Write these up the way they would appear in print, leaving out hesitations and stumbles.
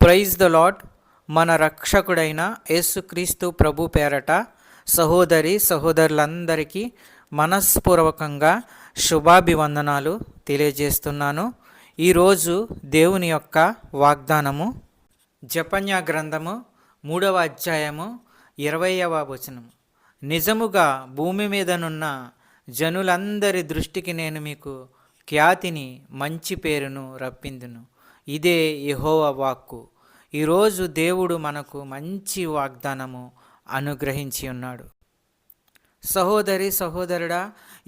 Praise the lord. మన రక్షకుడైన యేసుక్రీస్తు ప్రభు పేరట సహోదరులందరికీ మనస్పూర్వకంగా శుభాభివందనాలు తెలియజేస్తున్నాను. ఈరోజు దేవుని యొక్క వాగ్దానము జెఫన్యా గ్రంథము 3వ అధ్యాయము 20వ వచనము. నిజముగా భూమి మీదనున్న జనులందరి దృష్టికి నేను మీకు ఖ్యాతిని, మంచి పేరును రప్పిందును. ఇదే యెహోవా వాక్కు. ఈరోజు దేవుడు మనకు మంచి వాగ్దానము అనుగ్రహించి ఉన్నాడు. సహోదరుడా,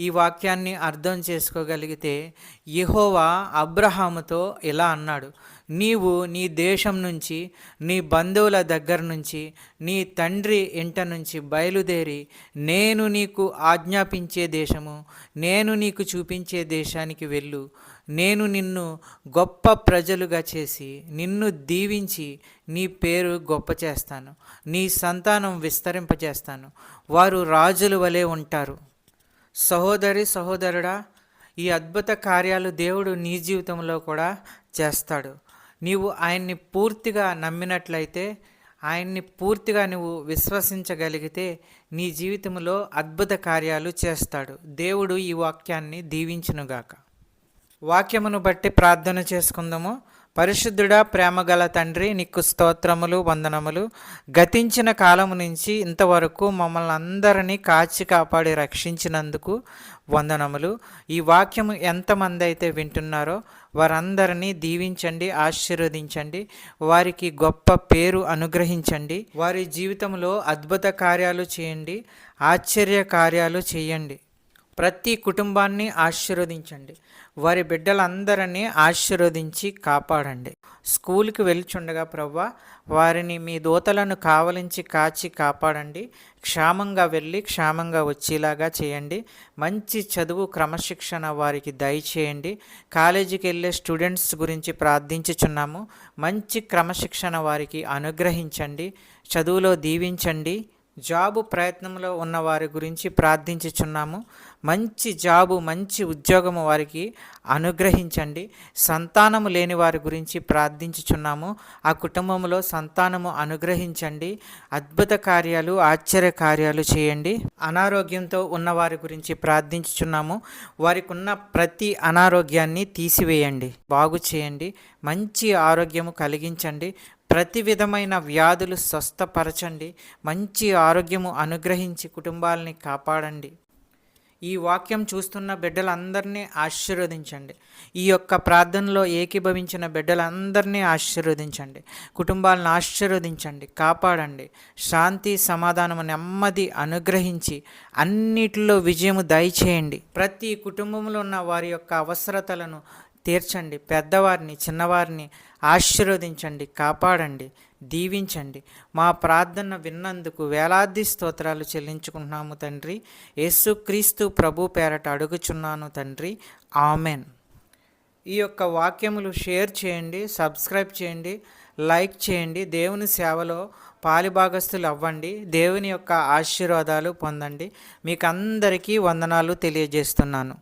ఈ వాక్యాన్ని అర్థం చేసుకోగలిగితే యెహోవా అబ్రహాముతో ఇలా అన్నాడు, నీవు నీ దేశం నుంచి, నీ బంధువుల దగ్గర నుంచి, నీ తండ్రి ఇంట నుంచి బయలుదేరి నేను నీకు ఆజ్ఞాపించే దేశము, నేను నీకు చూపించే దేశానికి వెళ్ళు. నేను నిన్ను గొప్ప ప్రజలుగా చేసి నిన్ను దీవించి నీ పేరు గొప్ప చేస్తాను. నీ సంతానం విస్తరింపజేస్తాను. వారు రాజుల వలె ఉంటారు. సహోదరుడా, ఈ అద్భుత కార్యాలు దేవుడు నీ జీవితంలో కూడా చేస్తాడు. నీవు ఆయన్ని పూర్తిగా నమ్మినట్లయితే, ఆయన్ని పూర్తిగా నువ్వు విశ్వసించగలిగితే నీ జీవితంలో అద్భుత కార్యాలు చేస్తాడు. దేవుడు ఈ వాక్యాన్ని దీవించునుగాక. వాక్యమును బట్టి ప్రార్థన చేసుకుందాము. పరిశుద్ధుడా, ప్రేమగల తండ్రి, నీకు స్తోత్రములు, వందనములు. గతించిన కాలము నుంచి ఇంతవరకు మమ్మల్ని అందరినీ కాచి కాపాడి రక్షించినందుకు వందనములు. ఈ వాక్యము ఎంతమంది అయితే వింటున్నారో వారందరినీ దీవించండి, ఆశీర్వదించండి. వారికి గొప్ప పేరు అనుగ్రహించండి. వారి జీవితంలో అద్భుత కార్యాలు చేయండి, ఆశ్చర్య కార్యాలు చేయండి. ప్రతి కుటుంబాన్ని ఆశీర్వదించండి. వారి బిడ్డలందరినీ ఆశీర్వదించి కాపాడండి. స్కూల్కి వెళ్చుండగా ప్రభువా, వారిని మీ దూతలను కావలించి కాచి కాపాడండి. క్షేమంగా వెళ్ళి క్షేమంగా వచ్చేలాగా చేయండి. మంచి చదువు, క్రమశిక్షణ వారికి దయచేయండి. కాలేజీకి వెళ్ళే స్టూడెంట్స్ గురించి ప్రార్థించుచున్నాము. మంచి క్రమశిక్షణ వారికి అనుగ్రహించండి. చదువులో దీవించండి. జాబు ప్రయత్నంలో ఉన్న వారి గురించి ప్రార్థించుచున్నాము. మంచి జాబు, మంచి ఉద్యోగము వారికి అనుగ్రహించండి. సంతానము లేని వారి గురించి ప్రార్థించుచున్నాము. ఆ కుటుంబంలో సంతానము అనుగ్రహించండి. అద్భుత కార్యాలు, ఆశ్చర్య కార్యాలు చేయండి. అనారోగ్యంతో ఉన్న వారి గురించి ప్రార్థించుచున్నాము. వారికి ఉన్న ప్రతి అనారోగ్యాన్ని తీసివేయండి, బాగు చేయండి. మంచి ఆరోగ్యము కలిగించండి. ప్రతి విధమైన వ్యాధులు స్వస్థపరచండి. మంచి ఆరోగ్యము అనుగ్రహించి కుటుంబాలని కాపాడండి. ఈ వాక్యం చూస్తున్న బిడ్డలందరినీ ఆశీర్వదించండి. ఈ యొక్క ప్రార్థనలో ఏకీభవించిన బిడ్డలందరినీ ఆశీర్వదించండి. కుటుంబాలను ఆశీర్వదించండి, కాపాడండి. శాంతి, సమాధానము, నెమ్మది అనుగ్రహించి అన్నిటిలో విజయము దయచేయండి. ప్రతి కుటుంబంలో ఉన్న వారి యొక్క అవసరతలను తీర్చండి. పెద్దవారిని, చిన్నవారిని ఆశీర్వదించండి, కాపాడండి, దీవించండి. మా ప్రార్థన విన్నందుకు వేలాది స్తోత్రాలు చెల్లించుకుంటున్నాము తండ్రి. యేసుక్రీస్తు ప్రభు పేరట అడుగుచున్నాను తండ్రి, ఆమెన్. ఈ యొక్క వాక్యములు షేర్ చేయండి, సబ్స్క్రైబ్ చేయండి, లైక్ చేయండి. దేవుని సేవలో పాలిభాగస్తులు అవ్వండి. దేవుని యొక్క ఆశీర్వాదాలు పొందండి. మీకు అందరికీ వందనాలు తెలియజేస్తున్నాను.